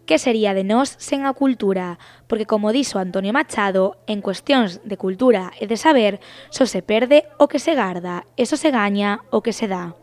Que sería de nós sen a cultura? Porque, como dixo Antonio Machado, en cuestións de cultura e de saber, só se perde o que se garda, e só se gaña o que se dá.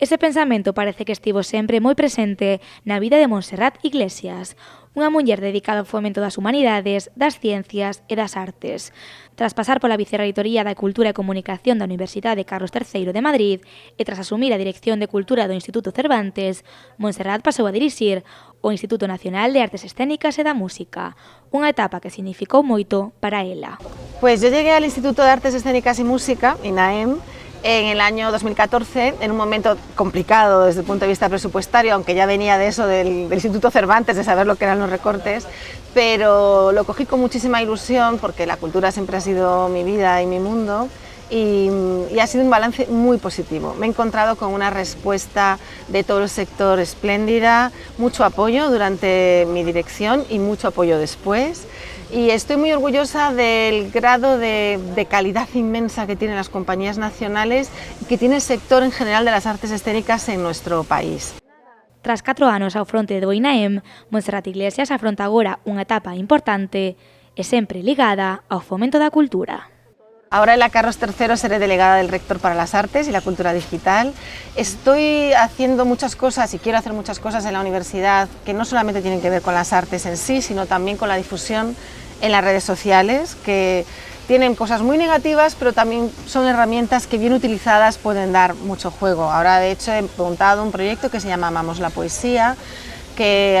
Ese pensamento parece que estivo sempre moi presente na vida de Montserrat Iglesias, unha muller dedicada ao fomento das humanidades, das ciencias e das artes. Tras pasar pola Vicerreitoría da Cultura e Comunicación da Universidade Carlos III de Madrid e tras asumir a dirección de Cultura do Instituto Cervantes, Montserrat pasou a dirixir o Instituto Nacional de Artes Escénicas e da Música, unha etapa que significou moito para ela. Pues yo llegué al Instituto de Artes Escénicas y Música, INAEM, en el año 2014, en un momento complicado desde el punto de vista presupuestario, aunque ya venía de eso del Instituto Cervantes, de saber lo que eran los recortes, pero lo cogí con muchísima ilusión porque la cultura siempre ha sido mi vida y mi mundo y ha sido un balance muy positivo. Me he encontrado con una respuesta de todo el sector espléndida, mucho apoyo durante mi dirección y mucho apoyo después. Y estoy muy orgullosa del grado de calidad inmensa que tienen las compañías nacionales y que tiene el sector en general de las artes escénicas en nuestro país. Tras 4 anos ao fronte do INAEM, Montserrat Iglesias afronta agora unha etapa importante e sempre ligada ao fomento da cultura. Ahora en la Carlos III seré delegada del rector para las artes y la cultura digital. Estoy haciendo muchas cosas y quiero hacer muchas cosas en la universidad que no solamente tienen que ver con las artes en sí, sino también con la difusión en las redes sociales, que tienen cosas muy negativas, pero también son herramientas que bien utilizadas pueden dar mucho juego. Ahora de hecho he montado un proyecto que se llama Amamos la Poesía, que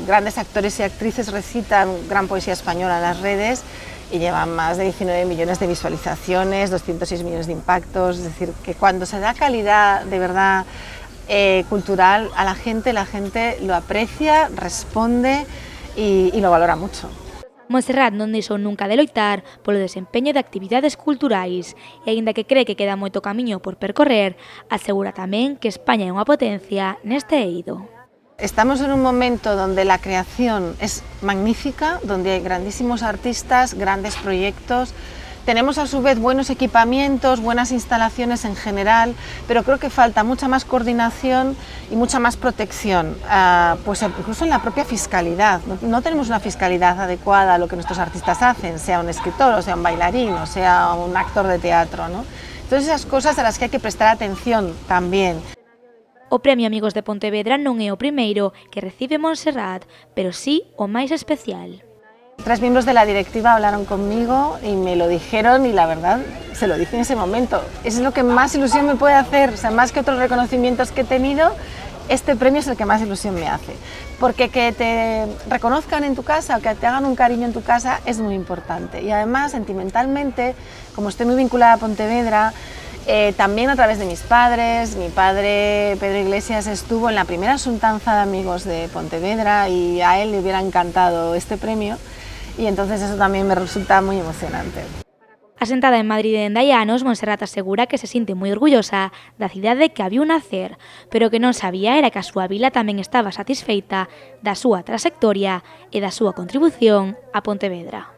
grandes actores y actrices recitan gran poesía española en las redes y llevan más de 19 millones de visualizaciones, 206 millones de impactos, es decir, que cuando se da calidad de verdad cultural a la gente lo aprecia, responde y lo valora mucho. Montserrat non deixou nunca de loitar polo desempeño de actividades culturais e, aínda que cree que queda moito camiño por percorrer, asegura tamén que España é unha potencia neste eido. Estamos en un momento donde la creación es magnífica, donde hay grandísimos artistas, grandes proyectos. Tenemos a su vez buenos equipamientos, buenas instalaciones en general, pero creo que falta mucha más coordinación y mucha más protección, pues incluso en la propia fiscalidad. No tenemos una fiscalidad adecuada a lo que nuestros artistas hacen, sea un escritor, o sea un bailarín, o sea un actor de teatro, ¿no? Entonces esas cosas a las que hay que prestar atención también. O Premio Amigos de Pontevedra non é o primeiro que recibe Montserrat, pero sí o máis especial. 3 miembros de la directiva hablaron conmigo y me lo dijeron y la verdad se lo dije en ese momento. Eso es lo que más ilusión me puede hacer, o sea, más que otros reconocimientos que he tenido, este premio es el que más ilusión me hace. Porque que te reconozcan en tu casa o que te hagan un cariño en tu casa es muy importante. Y además, sentimentalmente, como estoy muy vinculada a Pontevedra, también a través de mis padres, mi padre Pedro Iglesias estuvo en la primera asuntanza de amigos de Pontevedra y a él le hubiera encantado este premio y entonces eso también me resulta muy emocionante. Asentada en Madrid dende hai anos, Montserrat asegura que se sinte moi orgullosa da cidade que a viu nacer, pero que non sabía era que a súa vila tamén estaba satisfeita da súa traxectoria e da súa contribución a Pontevedra.